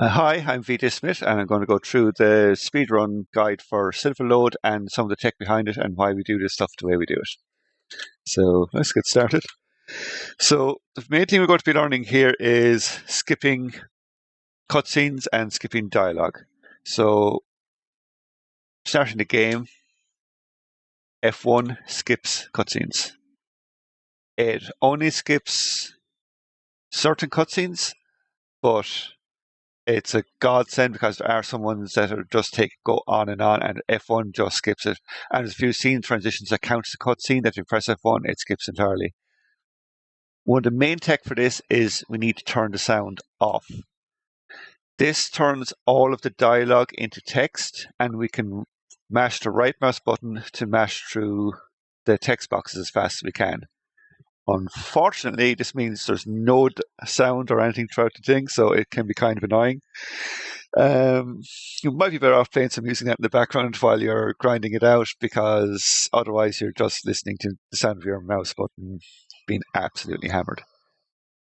Hi, I'm VJ Smith, and I'm going to go through the speedrun guide for Silverload and some of the tech behind it and why we do this stuff the way we do it. So let's get started. So the main thing we're going to be learning here is skipping cutscenes and skipping dialogue. So starting the game, F1 skips cutscenes. It only skips certain cutscenes, but it's a godsend because there are some ones that are just go on, and F1 just skips it. And there's a few scene transitions that count as a cutscene that if you press F1, it skips entirely. One of the main tech for this is we need to turn the sound off. This turns all of the dialogue into text, and we can mash the right mouse button to mash through the text boxes as fast as we can. Unfortunately, this means there's no sound or anything throughout the thing, so it can be kind of annoying. You might be better off playing some music in the background while you're grinding it out, because otherwise you're just listening to the sound of your mouse button being absolutely hammered.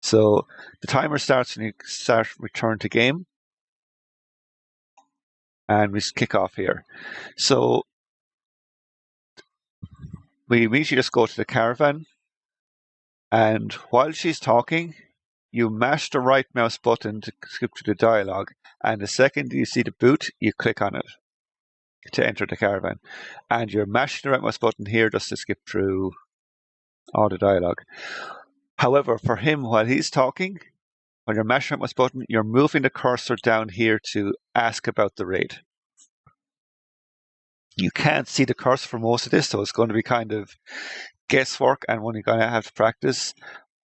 So the timer starts when you start return to game, and we kick off here. So we immediately just go to the caravan, and while she's talking, you mash the right mouse button to skip to the dialogue, and the second you see the boot, you click on it to enter the caravan. And you're mashing the right mouse button here just to skip through all the dialogue. However, for him, while he's talking, when you're mashing the right mouse button, you're moving the cursor down here to ask about the raid. You can't see the cursor for most of this, so it's going to be kind of guesswork and one you're going to have to practice.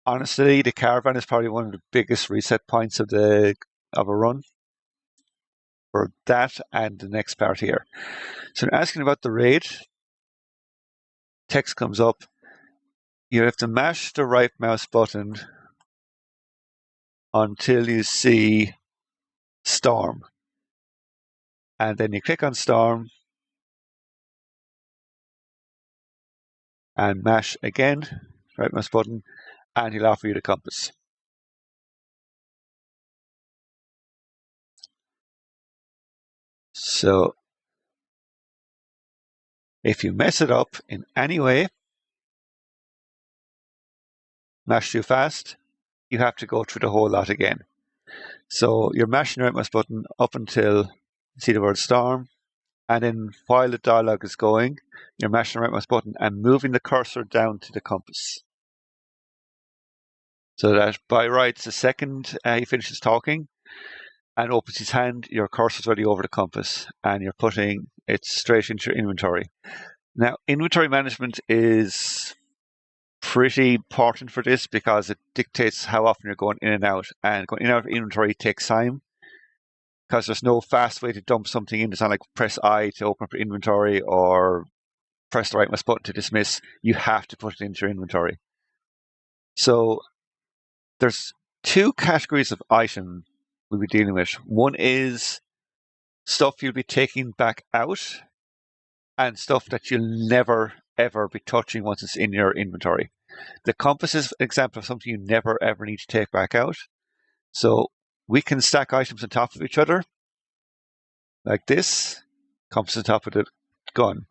Honestly, the caravan is probably one of the biggest reset points of a run for that and the next part here. So asking about the raid, text comes up. You have to mash the right mouse button until you see Storm. And then you click on Storm and mash again, right mouse button, and he'll offer you the compass. So if you mess it up in any way, mash too fast, you have to go through the whole lot again. So you're mashing the right mouse button up until you see the word Storm, and then while the dialogue is going, you're mashing the right mouse button and moving the cursor down to the compass. So that by rights, the second he finishes talking and opens his hand, your cursor's already over the compass and you're putting it straight into your inventory. Now, inventory management is pretty important for this because it dictates how often you're going in and out. And going in and out of inventory takes time because there's no fast way to dump something in. It's not like press I to open up your inventory or press the right mouse button to dismiss. You have to put it into your inventory. So there's two categories of item we'll be dealing with. One is stuff you'll be taking back out and stuff that you'll never, ever be touching once it's in your inventory. The compass is an example of something you never, ever need to take back out. So we can stack items on top of each other like this, compass on top of the gun.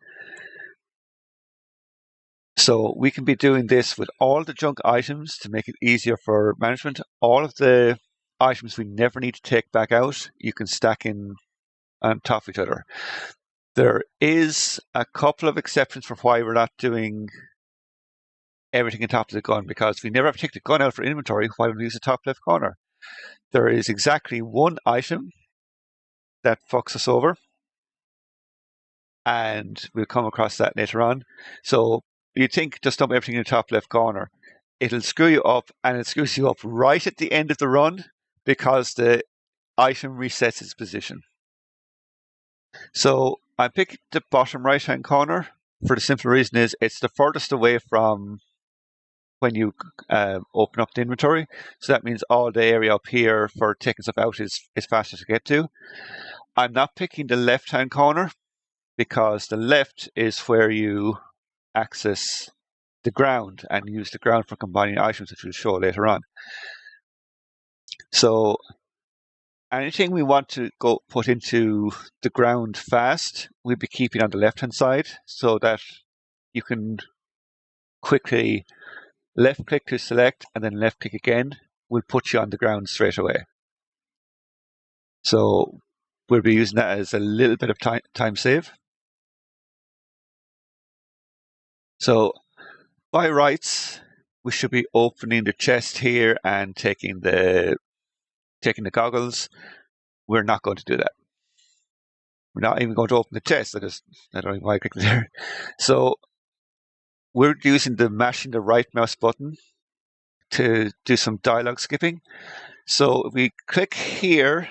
So we can be doing this with all the junk items to make it easier for management. All of the items we never need to take back out, you can stack in on top of each other. There is a couple of exceptions for why we're not doing everything on top of the gun, because we never have to take the gun out for inventory while we use the top left corner. There is exactly one item that fucks us over, and we'll come across that later on. So you think just dump everything in the top left corner. It'll screw you up, and it screws you up right at the end of the run because the item resets its position. So I picked the bottom right-hand corner for the simple reason is it's the furthest away from when you open up the inventory. So that means all the area up here for taking stuff out is faster to get to. I'm not picking the left-hand corner because the left is where you access the ground and use the ground for combining items, which we'll show later on. So Anything we want to go put into the ground fast, we'll be keeping on the left-hand side so that you can quickly left click to select and then left click again will put you on the ground straight away. So we'll be using that as a little bit of time save. So by rights, we should be opening the chest here and taking the goggles. We're not going to do that. We're not even going to open the chest. I don't know why I clicked there. So we're using mashing the right mouse button to do some dialogue skipping. So if we click here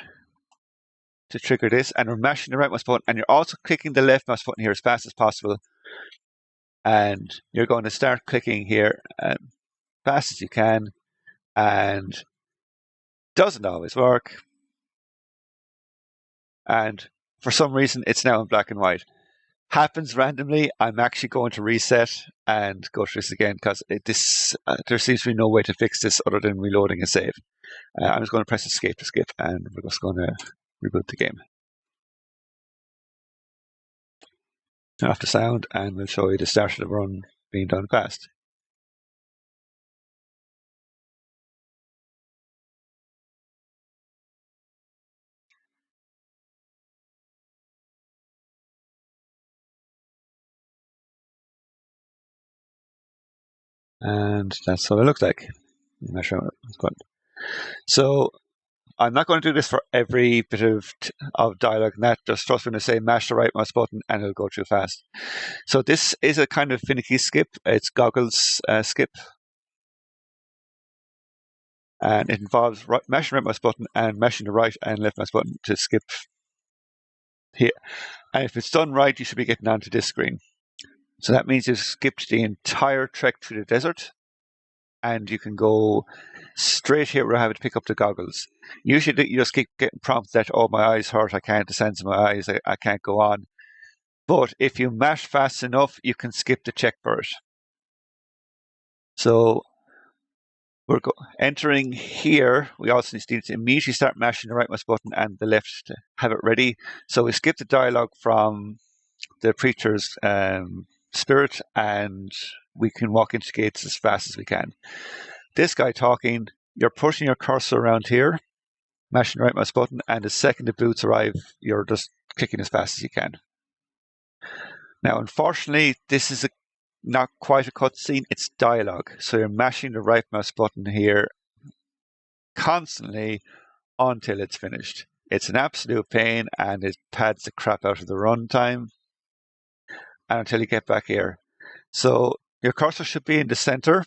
to trigger this, and we're mashing the right mouse button, and you're also clicking the left mouse button here as fast as possible. And you're going to start clicking here as fast as you can, and doesn't always work. And for some reason, it's now in black and white. Happens randomly. I'm actually going to reset and go through this again because there seems to be no way to fix this other than reloading a save. I'm just going to press escape to skip, and we're just going to reboot the game. Turn off the sound, and we'll show you the start of the run being done fast. And that's what it looks like. So I'm not going to do this for every bit of dialogue and that. Just trust me when I say mash the right mouse button and it'll go through fast. So this is a kind of finicky skip. It's goggles skip. And it involves mashing the right mouse button and mashing the right and left mouse button to skip here. And if it's done right, you should be getting onto this screen. So that means you've skipped the entire trek through the desert, and you can go straight here where I have to pick up the goggles. Usually you just keep getting prompted that, oh, my eyes hurt, I can't, the sense of my eyes, I can't go on. But if you mash fast enough, you can skip the check for it. So we're entering here. We also need to immediately start mashing the right mouse button and the left to have it ready. So we skip the dialogue from the preacher's spirit, and we can walk into gates as fast as we can. This guy talking, you're pushing your cursor around here, mashing the right mouse button, and the second the boots arrive, you're just clicking as fast as you can. Now, unfortunately, this is not quite a cutscene, it's dialogue. So you're mashing the right mouse button here constantly until it's finished. It's an absolute pain, and it pads the crap out of the runtime and until you get back here. So your cursor should be in the center.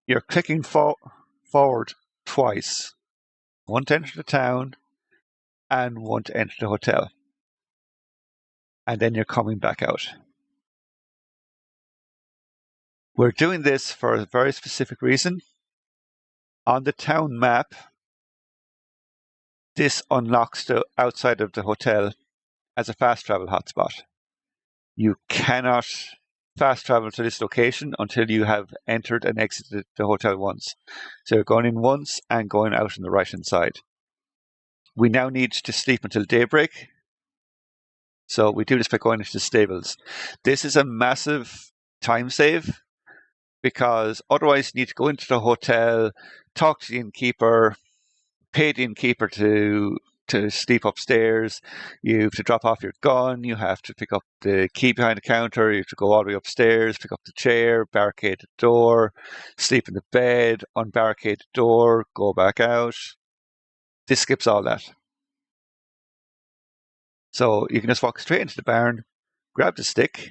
You're clicking forward twice. One to enter the town and one to enter the hotel. And then you're coming back out. We're doing this for a very specific reason. On the town map, this unlocks the outside of the hotel as a fast travel hotspot. You cannot fast travel to this location until you have entered and exited the hotel once. So you're going in once and going out on the right-hand side. We now need to sleep until daybreak. So we do this by going into the stables. This is a massive time save because otherwise you need to go into the hotel, talk to the innkeeper, pay the innkeeper to sleep upstairs. You have to drop off your gun. You have to pick up the key behind the counter. You have to go all the way upstairs, pick up the chair, barricade the door, sleep in the bed, unbarricade the door, go back out. This skips all that. So you can just walk straight into the barn, grab the stick,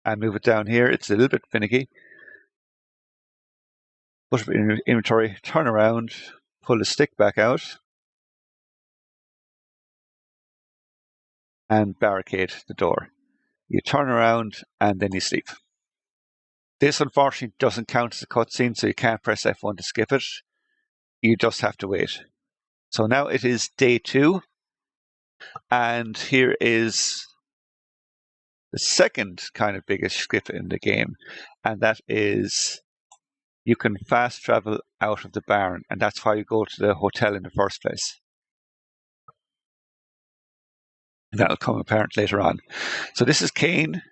and move it down here. It's a little bit finicky. Put it in inventory, turn around, pull the stick back out, and barricade the door. You turn around and then you sleep. This unfortunately doesn't count as a cutscene, so you can't press F1 to skip it. You just have to wait. So now it is day 2, and here is the second kind of biggest skip in the game, and that is you can fast travel out of the barn, and that's why you go to the hotel in the first place. And that'll come apparent later on. So this is Kane.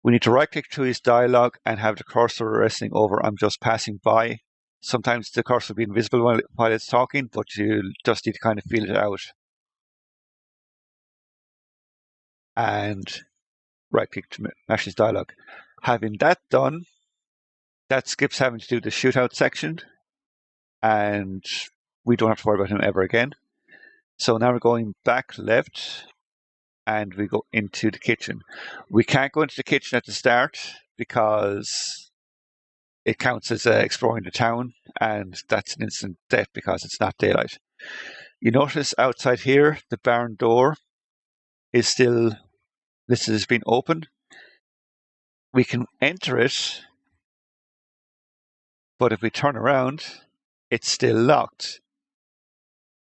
We need to right click to his dialogue and have the cursor resting over I'm just passing by. Sometimes the cursor will be invisible while it's talking, but you just need to kind of feel it out. And right click to match his dialogue. Having that done, that skips having to do the shootout section, and we don't have to worry about him ever again. So now we're going back left, and we go into the kitchen. We can't go into the kitchen at the start because it counts as exploring the town, and that's an instant death because it's not daylight. You notice outside here, the barn door is still listed as being open. We can enter it, but if we turn around, it's still locked.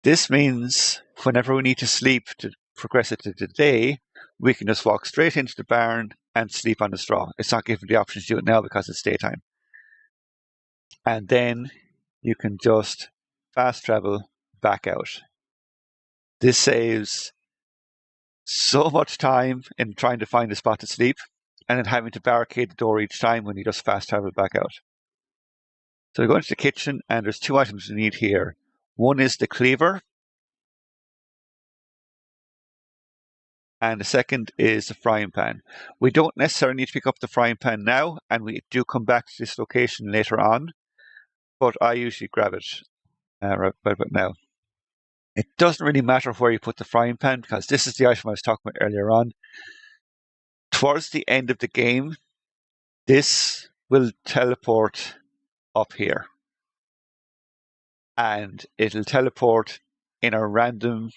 This means whenever we need to sleep to progress it to the day, we can just walk straight into the barn and sleep on the straw. It's not given the option to do it now because it's daytime. And then you can just fast travel back out. This saves so much time in trying to find a spot to sleep and then having to barricade the door each time when you just fast travel back out. So we go into the kitchen and there's two items we need here. One is the cleaver, and the second is the frying pan. We don't necessarily need to pick up the frying pan now, and we do come back to this location later on, but I usually grab it right about now. It doesn't really matter where you put the frying pan because this is the item I was talking about earlier on. Towards the end of the game, this will teleport up here, and it'll teleport in a random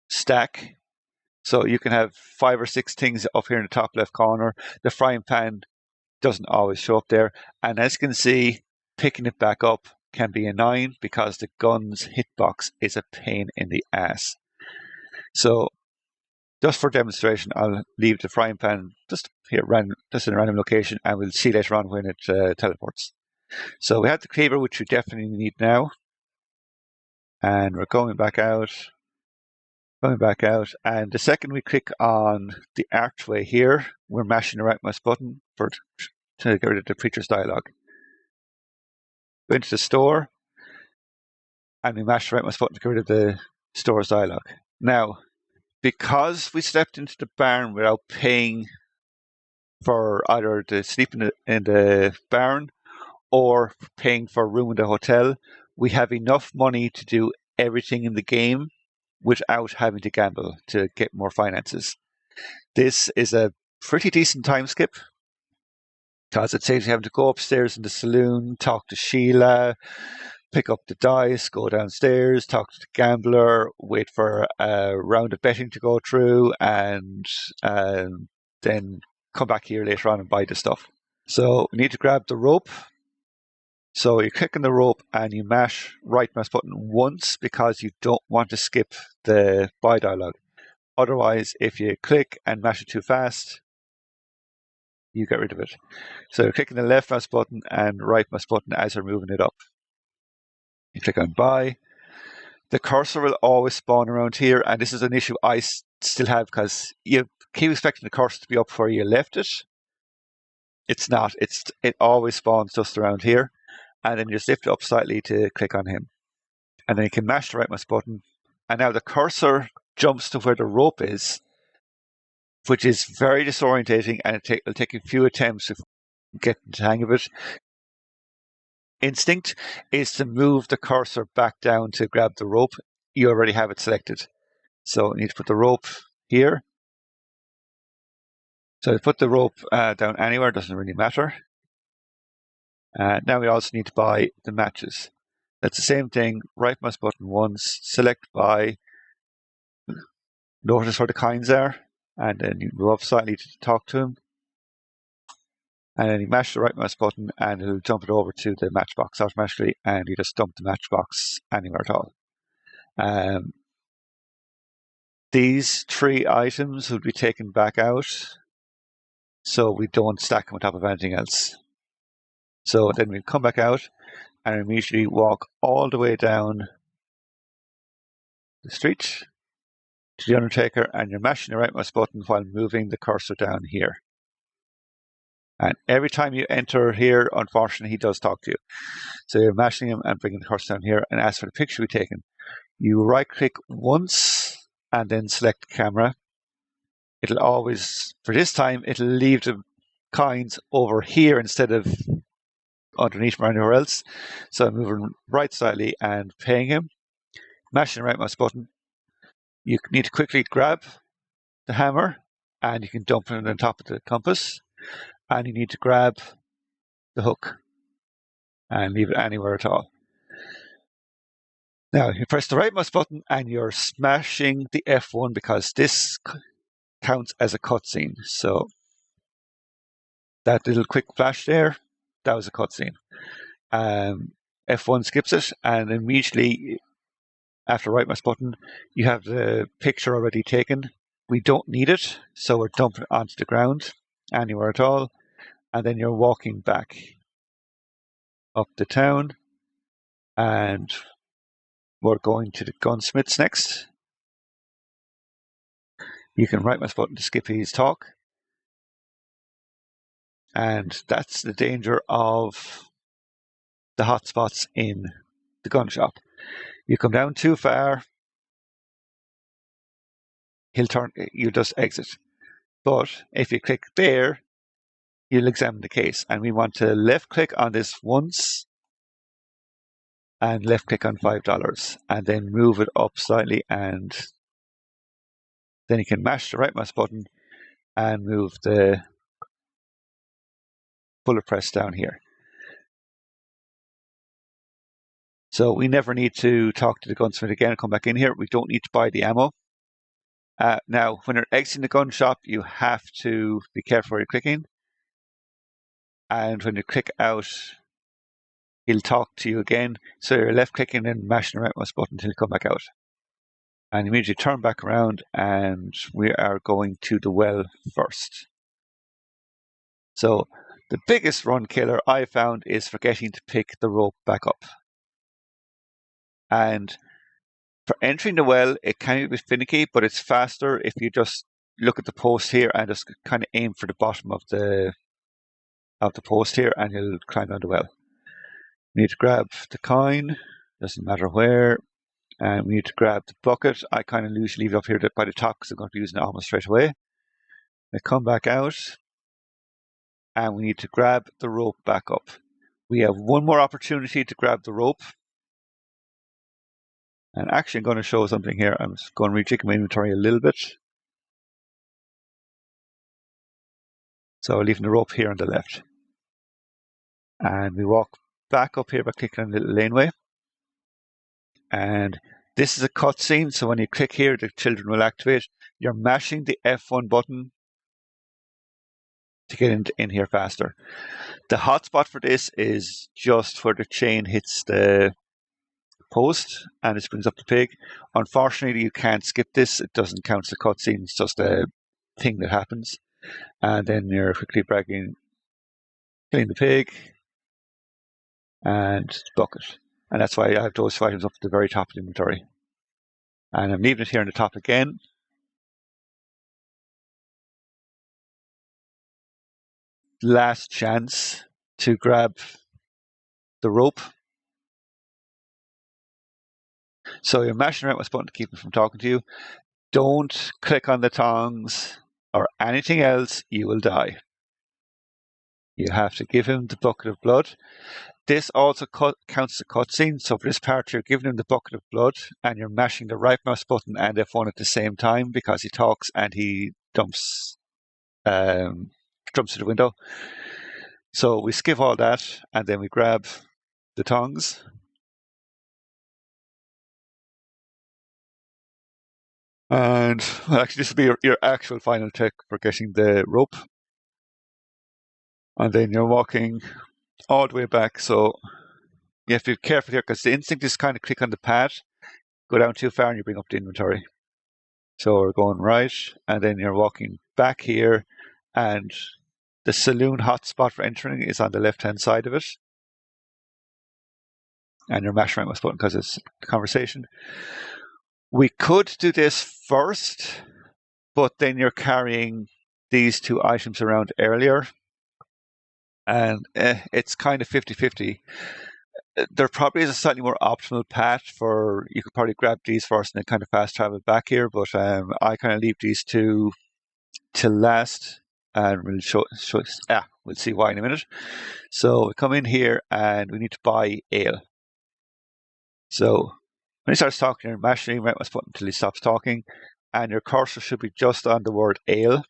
stack. So you can have 5 or 6 things up here in the top left corner. The frying pan doesn't always show up there. And as you can see, picking it back up can be annoying because the gun's hitbox is a pain in the ass. So just for demonstration, I'll leave the frying pan just here, just in a random location, and we'll see later on when it teleports. So we have the cleaver, which we definitely need now. And we're going back out. And the second we click on the archway here, we're mashing the right mouse button to get rid of the preacher's dialogue. Go into the store, and we mash the right mouse button to get rid of the store's dialogue. Now, because we stepped into the barn without paying for either the sleep in the barn or paying for a room in the hotel, we have enough money to do everything in the game without having to gamble to get more finances. This is a pretty decent time skip because it saves you having to go upstairs in the saloon, talk to Sheila, pick up the dice, go downstairs, talk to the gambler, wait for a round of betting to go through, and then come back here later on and buy the stuff. So we need to grab the rope. So you click on the rope and you mash right mouse button once because you don't want to skip the buy dialogue. Otherwise, if you click and mash it too fast, you get rid of it. So you're clicking the left mouse button and right mouse button as you're moving it up. You click on buy. The cursor will always spawn around here, and this is an issue I still have because you keep expecting the cursor to be up where you left it. It's not. It always spawns just around here. And then you just lift it up slightly to click on him. And then you can mash the right mouse button. And now the cursor jumps to where the rope is, which is very disorientating, and it'll take a few attempts to get the hang of it. Instinct is to move the cursor back down to grab the rope. You already have it selected. So you need to put the rope here. So to put the rope down anywhere doesn't really matter. Now we also need to buy the matches. That's the same thing. Right mouse button once, select buy, notice where the coins are, and then you move up slightly to talk to him. And then you mash the right mouse button and it'll jump it over to the matchbox automatically, and you just dump the matchbox anywhere at all. These 3 items will be taken back out so we don't stack them on top of anything else. So then we come back out and immediately walk all the way down the street to the Undertaker, and you're mashing the right mouse button while moving the cursor down here. And every time you enter here, unfortunately, he does talk to you. So you're mashing him and bringing the cursor down here and ask for the picture to be taken. You right-click once and then select camera. It'll always, for this time, it'll leave the coins over here instead of underneath or anywhere else. So I'm moving right slightly and paying him. Mashing the right mouse button. You need to quickly grab the hammer and you can dump it on top of the compass. And you need to grab the hook and leave it anywhere at all. Now you press the right mouse button and you're smashing the F1 because this counts as a cutscene. So that little quick flash there, that was a cutscene. F1 skips it, and immediately after right mouse button, you have the picture already taken. We don't need it, so we're dumping it onto the ground, anywhere at all, and then you're walking back up the town, and we're going to the gunsmiths next. You can right mouse button to skip his talk. And that's the danger of the hotspots in the gun shop. You come down too far, you'll just exit. But if you click there, you'll examine the case. And we want to left click on this once and left click on $5 and then move it up slightly, and then you can mash the right mouse button and move the bullet press down here. So we never need to talk to the gunsmith again and come back in here. We don't need to buy the ammo. Now, when you're exiting the gun shop, you have to be careful where you're clicking. And when you click out, he'll talk to you again. So you're left clicking and mashing the right mouse button until you come back out. And immediately turn back around, and we are going to the well first. So the biggest run killer I found is forgetting to pick the rope back up. And for entering the well, it can be a bit finicky, but it's faster if you just look at the post here and just kind of aim for the bottom of the post here, and you'll climb down the well. We need to grab the coin, doesn't matter where, and we need to grab the bucket. I kind of usually leave it up here by the top because I'm going to be using it almost straight away. I come back out, and we need to grab the rope back up. We have one more opportunity to grab the rope. And actually, I'm going to show something here. I'm just going to rejig my inventory a little bit. So leaving the rope here on the left. And we walk back up here by clicking on the little laneway. And this is a cutscene, so when you click here, the children will activate. You're mashing the F1 button to get in here faster. The hotspot for this is just where the chain hits the post and it brings up the pig. Unfortunately, you can't skip this. It doesn't count as a cutscene. It's just a thing that happens. And then you're quickly killing the pig and the bucket. And that's why I have those items up at the very top of the inventory. And I'm leaving it here on the top again. Last chance to grab the rope. So you're mashing around with this button to keep him from talking to you. Don't click on the tongs or anything else, you will die. You have to give him the bucket of blood. This also counts as a cutscene. So for this part, you're giving him the bucket of blood and you're mashing the right mouse button and F1 at the same time because he talks and he jumps to the window. So we skip all that and then we grab the tongs. And well, actually, this will be your actual final check for getting the rope. And then you're walking all the way back. So you have to be careful here because the instinct is kind of click on the pad, go down too far and you bring up the inventory. So we're going right, and then you're walking back here, and the saloon hotspot for entering is on the left-hand side of it. And you're mashing right mouse button because it's a conversation. We could do this first, but then you're carrying these two items around earlier, and it's kind of 50-50. There probably is a slightly more optimal path for, you could probably grab these first and then kind of fast travel back here, but I kind of leave these two till last, and we'll see why in a minute. So we come in here and we need to buy ale. So when he starts talking, you're mashing right mouse button until he stops talking, and your cursor should be just on the word ale.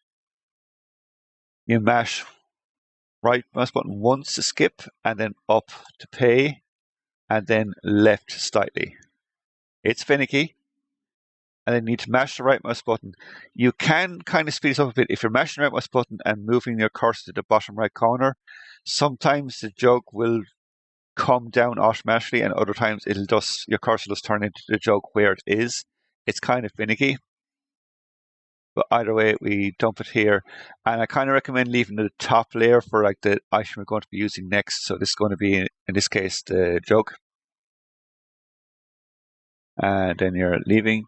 You mash right mouse button once to skip, and then up to pay, and then left slightly. It's finicky, and then you need to mash the right mouse button. You can kind of speed this up a bit. If you're mashing the right mouse button and moving your cursor to the bottom right corner, sometimes the jug will come down automatically, and other times your cursor does turn into the jug where it is. It's kind of finicky. But either way, we dump it here. And I kind of recommend leaving the top layer for like the item we're going to be using next. So this is going to be, in this case, the jug. And then you're leaving.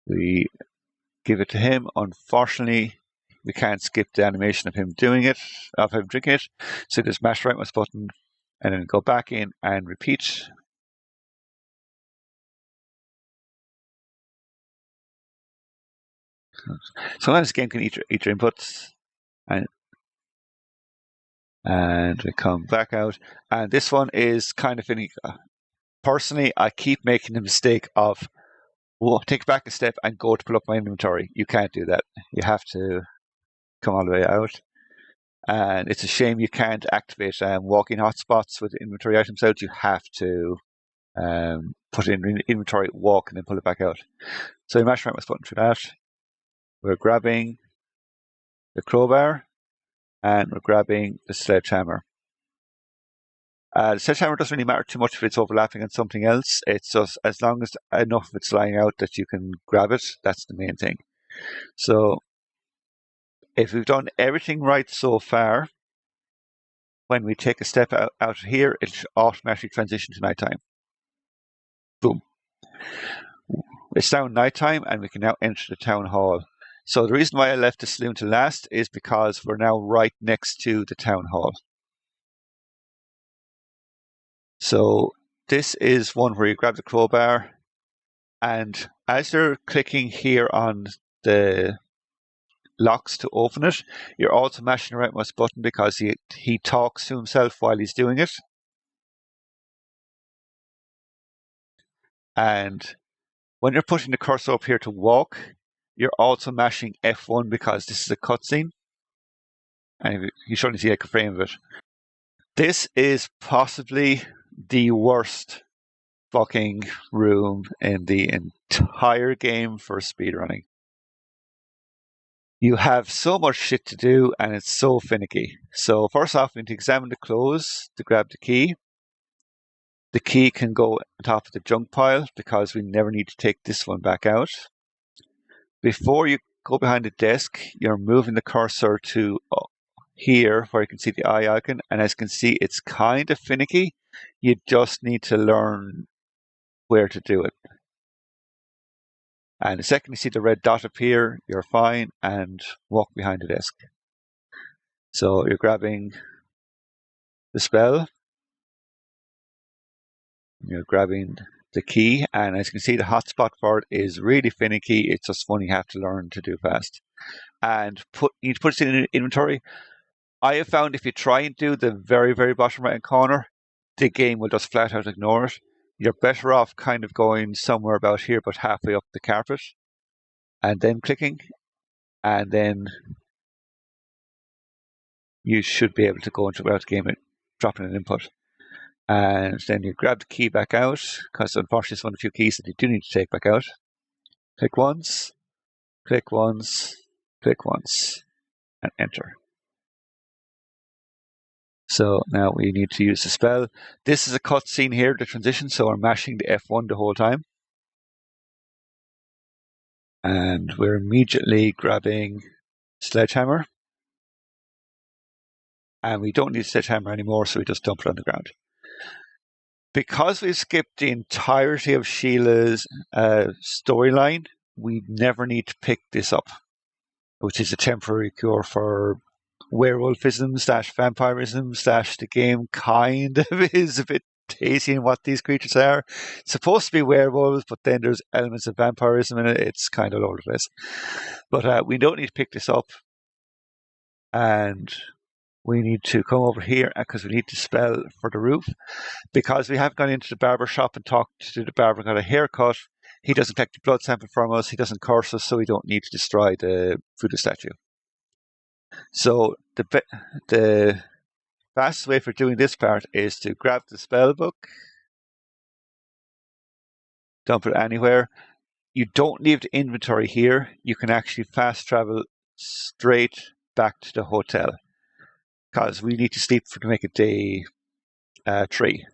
We give it to him. Unfortunately, we can't skip the animation of him doing it, of him drinking it. So just mash right mouse button and then go back in and repeat. Sometimes this game can eat your inputs, and we come back out. And this one is kind of finicky. Personally, I keep making the mistake of take back a step and go to pull up my inventory. You can't do that. You have to come all the way out. And it's a shame you can't activate walking hotspots with inventory items out. You have to put it in inventory, walk, and then pull it back out. So you mash right mouse button for that. We're grabbing the crowbar, and we're grabbing the sledgehammer. The sledgehammer doesn't really matter too much if it's overlapping on something else. It's just as long as enough of it's lying out that you can grab it, that's the main thing. So if we've done everything right so far, when we take a step out of here, it should automatically transition to nighttime. Boom. It's now nighttime, and we can now enter the town hall. So the reason why I left the saloon to last is because we're now right next to the town hall. So this is one where you grab the crowbar, and as you're clicking here on the locks to open it, you're also mashing the right mouse button because he talks to himself while he's doing it. And when you're putting the cursor up here to walk, you're also mashing F1 because this is a cutscene. And you should only see like a frame of it. This is possibly the worst fucking room in the entire game for speedrunning. You have so much shit to do, and it's so finicky. So first off, we need to examine the clothes to grab the key. The key can go on top of the junk pile because we never need to take this one back out. Before you go behind the desk, you're moving the cursor to here where you can see the eye icon, and as you can see, it's kind of finicky. You just need to learn where to do it. And the second you see the red dot appear, you're fine, and walk behind the desk. So you're grabbing the spell, you're grabbing the key, and as you can see, the hotspot for it is really finicky. It's just one you have to learn to do fast. And you need to put it in an inventory. I have found if you try and do the very, very bottom right corner, the game will just flat out ignore it. You're better off kind of going somewhere about here, but halfway up the carpet, and then clicking, and then you should be able to go into the game and drop in an input. And then you grab the key back out, because unfortunately it's one of the few keys that you do need to take back out. Click once, click once, click once, and enter. So now we need to use the spell. This is a cutscene here, the transition, so we're mashing the F1 the whole time. And we're immediately grabbing sledgehammer. And we don't need sledgehammer anymore, so we just dump it on the ground. Because we've skipped the entirety of Sheila's storyline, we never need to pick this up, which is a temporary cure for werewolfism / vampirism / the game kind of is a bit hazy in what these creatures are. It's supposed to be werewolves, but then there's elements of vampirism in it. It's kind of all over the place. But we don't need to pick this up. And we need to come over here because we need to spell for the roof. Because we have gone into the barber shop and talked to the barber and got a haircut, he doesn't take the blood sample from us, he doesn't curse us, so we don't need to destroy the voodoo statue. So the fastest way for doing this part is to grab the spell book, dump it anywhere. You don't leave the inventory here. You can actually fast travel straight back to the hotel because we need to sleep to make it day 3.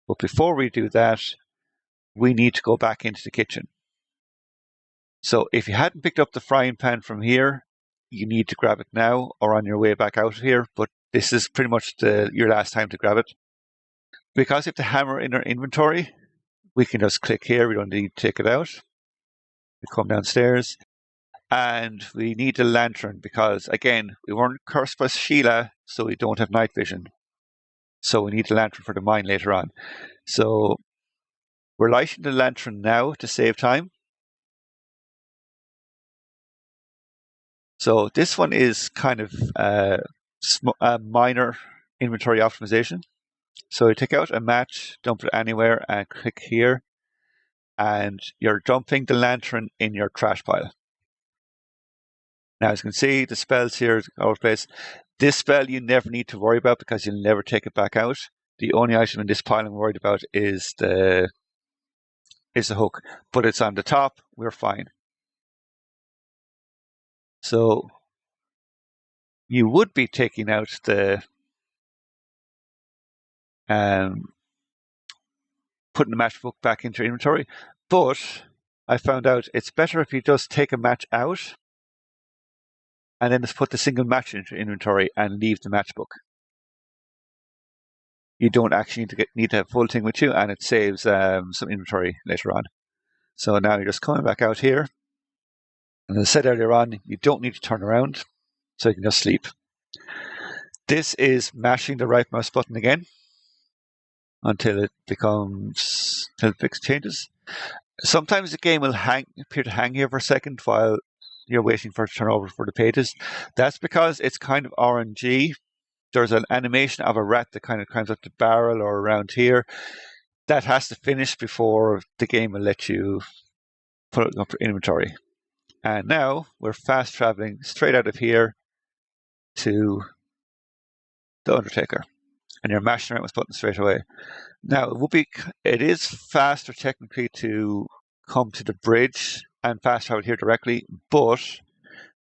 But before we do that, we need to go back into the kitchen. So if you hadn't picked up the frying pan from here, you need to grab it now or on your way back out of here. But this is pretty much your last time to grab it. Because we have the hammer in our inventory, we can just click here. We don't need to take it out. We come downstairs. And we need a lantern because, again, we weren't cursed by Sheila, so we don't have night vision. So we need a lantern for the mine later on. So we're lighting the lantern now to save time. So this one is kind of a minor inventory optimization. So you take out a match, dump it anywhere, and click here. And you're dumping the lantern in your trash pile. Now, as you can see, the spells here are all over the place. This spell you never need to worry about because you'll never take it back out. The only item in this pile I'm worried about is the hook, but it's on the top. We're fine. So you would be taking out the putting the matchbook back into your inventory, but I found out it's better if you just take a match out and then just put the single match into your inventory and leave the matchbook. You don't actually need to have full thing with you, and it saves some inventory later on. So now you're just coming back out here. And as I said earlier on, you don't need to turn around, so you can just sleep. This is mashing the right mouse button again until it changes. Sometimes the game will appear to hang here for a second while you're waiting for it to turn over for the pages. That's because it's kind of RNG. There's an animation of a rat that kind of climbs up the barrel or around here. That has to finish before the game will let you put it up for inventory. And now we're fast traveling straight out of here to the Undertaker. And you're mashing around with buttons straight away. Now, it is faster technically to come to the bridge and fast travel here directly, but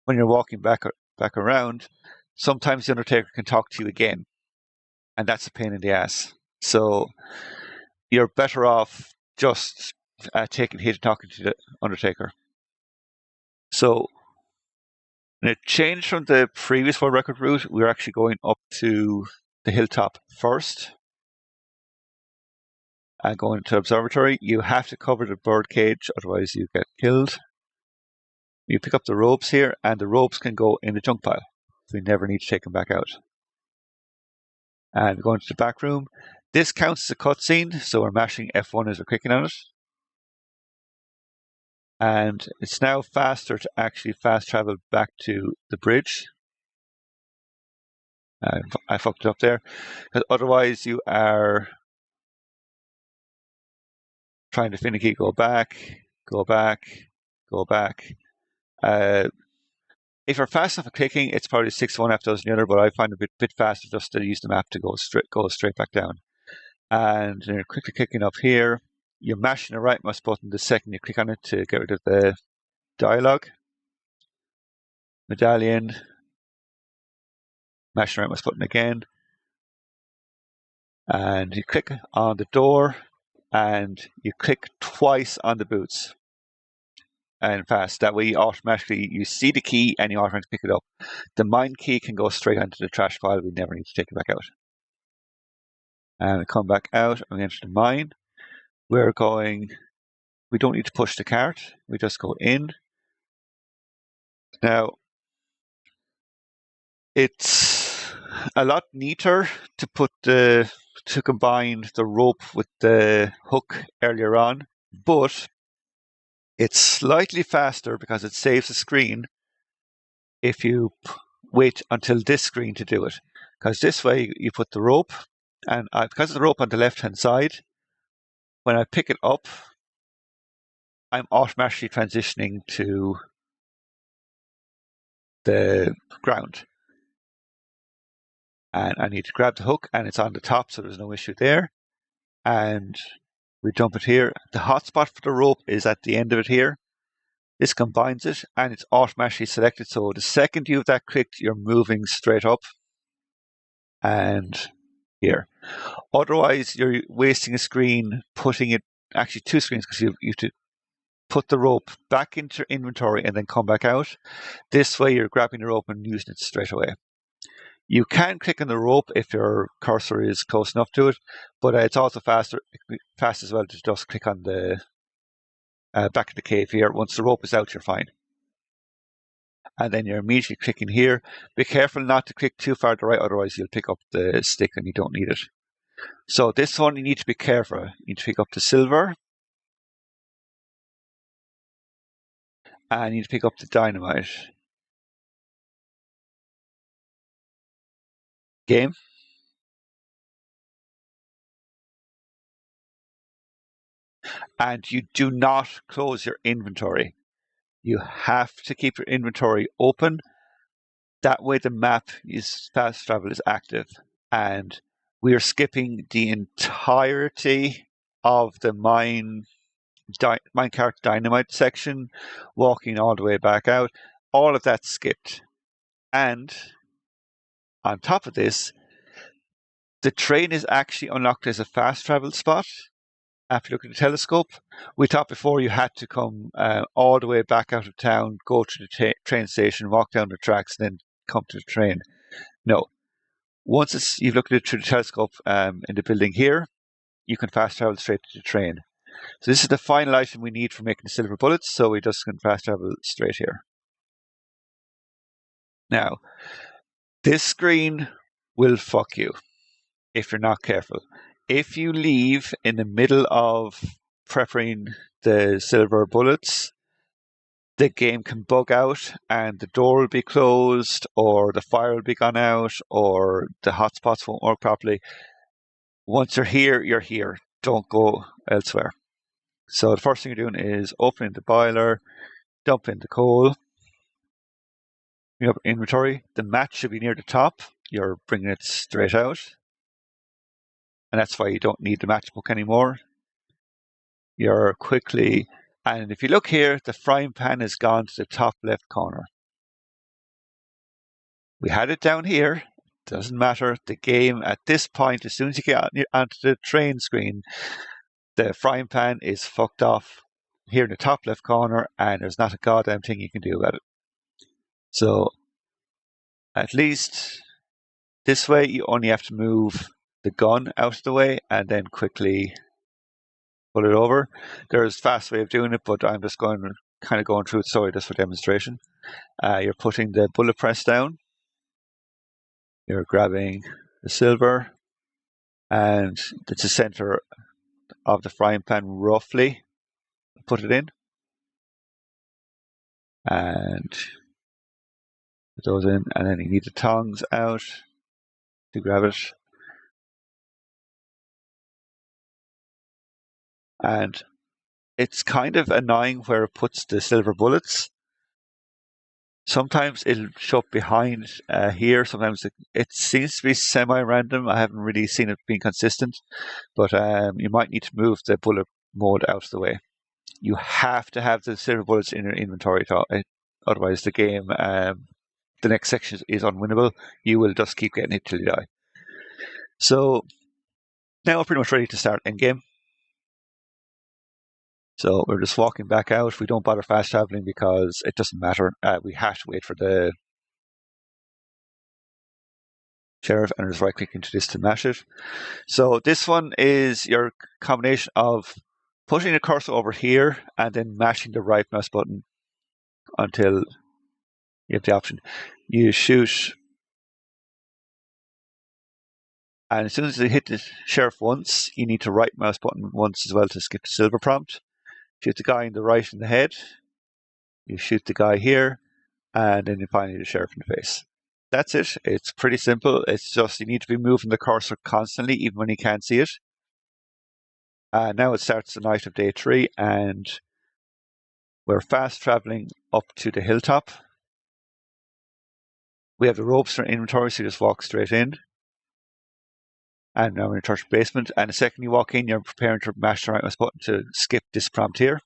when you're walking back around, sometimes the Undertaker can talk to you again, and that's a pain in the ass. So you're better off just taking a hit and talking to the Undertaker. So it changed from the previous world record route. We're actually going up to the hilltop first. And going to observatory, you have to cover the bird cage, otherwise you get killed. You pick up the ropes here, and the ropes can go in the junk pile. So you never need to take them back out. And going to the back room. This counts as a cutscene, so we're mashing F1 as we're clicking on it. And it's now faster to actually fast travel back to the bridge. I fucked it up there, because otherwise you are trying to finicky go back. If you're fast enough at clicking, it's probably 6 one after the other, but I find it a bit faster just to use the map to go straight back down. And you're quickly clicking up here. You're mashing the right mouse button the second you click on it to get rid of the dialogue. Medallion. Mashing the right mouse button again. And you click on the door and you click twice on the boots. And fast. That way you see the key and you automatically pick it up. The mine key can go straight onto the trash pile. We never need to take it back out. And we come back out and we enter the mine. We don't need to push the cart. We just go in. Now, it's a lot neater to combine the rope with the hook earlier on, but it's slightly faster because it saves the screen if you wait until this screen to do it. Because this way you put the rope, and because of the rope on the left-hand side, when I pick it up, I'm automatically transitioning to the ground. And I need to grab the hook, and it's on the top, so there's no issue there. And we dump it here. The hotspot for the rope is at the end of it here. This combines it, and it's automatically selected. So the second you have that clicked, you're moving straight up. And here. Otherwise, you're wasting a screen putting it, actually two screens, because you have to put the rope back into your inventory and then come back out. This way, you're grabbing the rope and using it straight away. You can click on the rope if your cursor is close enough to it, but it's also fast as well to just click on the back of the cave here. Once the rope is out, you're fine. And then you're immediately clicking here. Be careful not to click too far to the right, otherwise you'll pick up the stick and you don't need it. So this one, you need to be careful. You need to pick up the silver. And you need to pick up the dynamite. Game. And you do not close your inventory. You have to keep your inventory open. That way the map is fast travel is active. And we are skipping the entirety of the minecart dynamite section, walking all the way back out. All of that's skipped. And on top of this, the train is actually unlocked as a fast travel spot. After you look at the telescope, we thought before you had to come all the way back out of town, go to the train station, walk down the tracks, and then come to the train. No. Once you've looked at it through the telescope in the building here, you can fast travel straight to the train. So this is the final item we need for making the silver bullets, so we just can fast travel straight here. Now, this screen will fuck you if you're not careful. If you leave in the middle of prepping the silver bullets, the game can bug out and the door will be closed, or the fire will be gone out, or the hotspots won't work properly. Once you're here, you're here. Don't go elsewhere. So the first thing you're doing is opening the boiler, dumping the coal, bring up inventory. The match should be near the top. You're bringing it straight out. And that's why you don't need the matchbook anymore. You're quickly, and if you look here, the frying pan has gone to the top left corner. We had it down here. Doesn't matter. The game at this point, as soon as you get onto the train screen, the frying pan is fucked off here in the top left corner, and there's not a goddamn thing you can do about it. So at least this way, you only have to move the gun out of the way and then quickly pull it over. There's a fast way of doing it, but I'm just going through it slowly just for demonstration. You're putting the bullet press down. You're grabbing the silver, and it's the center of the frying pan roughly. Put it in, and put those in, and then you need the tongs out to grab it. And it's kind of annoying where it puts the silver bullets. Sometimes it'll show up behind here. Sometimes it seems to be semi-random. I haven't really seen it being consistent, but you might need to move the bullet mode out of the way. You have to have the silver bullets in your inventory, otherwise the game, the next section is unwinnable. You will just keep getting it till you die. So now we're pretty much ready to start endgame. So we're just walking back out. We don't bother fast traveling because it doesn't matter. We have to wait for the sheriff, and just right click into this to mash it. So this one is your combination of putting the cursor over here and then mashing the right mouse button until you have the option. You shoot, and as soon as you hit the sheriff once, you need to right mouse button once as well to skip the silver prompt. Shoot the guy in the right in the head. You shoot the guy here, and then you finally the sheriff in the face. That's it. It's pretty simple. It's just you need to be moving the cursor constantly, even when you can't see it. Now it starts the night of day 3, and we're fast traveling up to the hilltop. We have the ropes for inventory, so you just walk straight in. And now we're in the church basement. And the second you walk in, you're preparing to mash the right mouse button to skip this prompt here.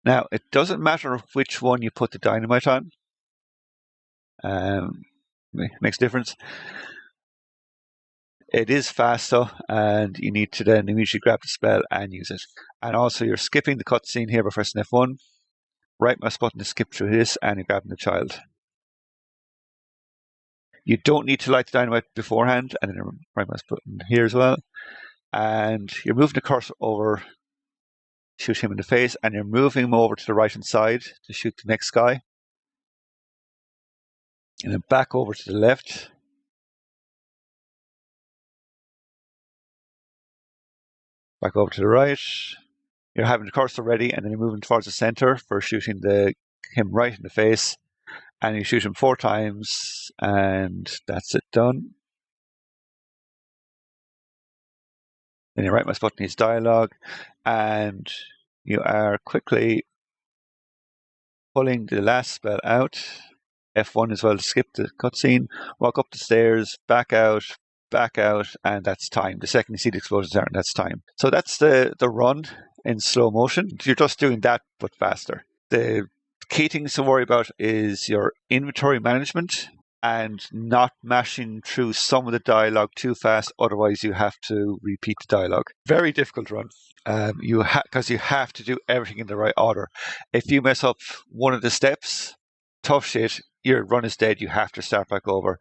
Now, it doesn't matter which one you put the dynamite on. Makes a difference. It is fast though, and you need to then immediately grab the spell and use it. And also you're skipping the cutscene here by pressing F1. Right mouse button to skip through this, and you're grabbing the child. You don't need to light the dynamite beforehand, and then right mouse button here as well. And you're moving the cursor over, shoot him in the face, and you're moving him over to the right hand side to shoot the next guy. And then back over to the left. Back over to the right. You're having the cursor ready, and then you're moving towards the center for shooting him right in the face. And you shoot him 4 times, and that's it done. Then you right mouse button his dialogue, and you are quickly pulling the last spell out. F1 as well to skip the cutscene. Walk up the stairs, back out, and that's time. The second you see the explosion starting, that's time. So that's the run in slow motion. You're just doing that, but faster. The key things to worry about is your inventory management and not mashing through some of the dialogue too fast, otherwise you have to repeat the dialogue. Very difficult run, because you have to do everything in the right order. If you mess up one of the steps, tough shit, your run is dead, you have to start back over.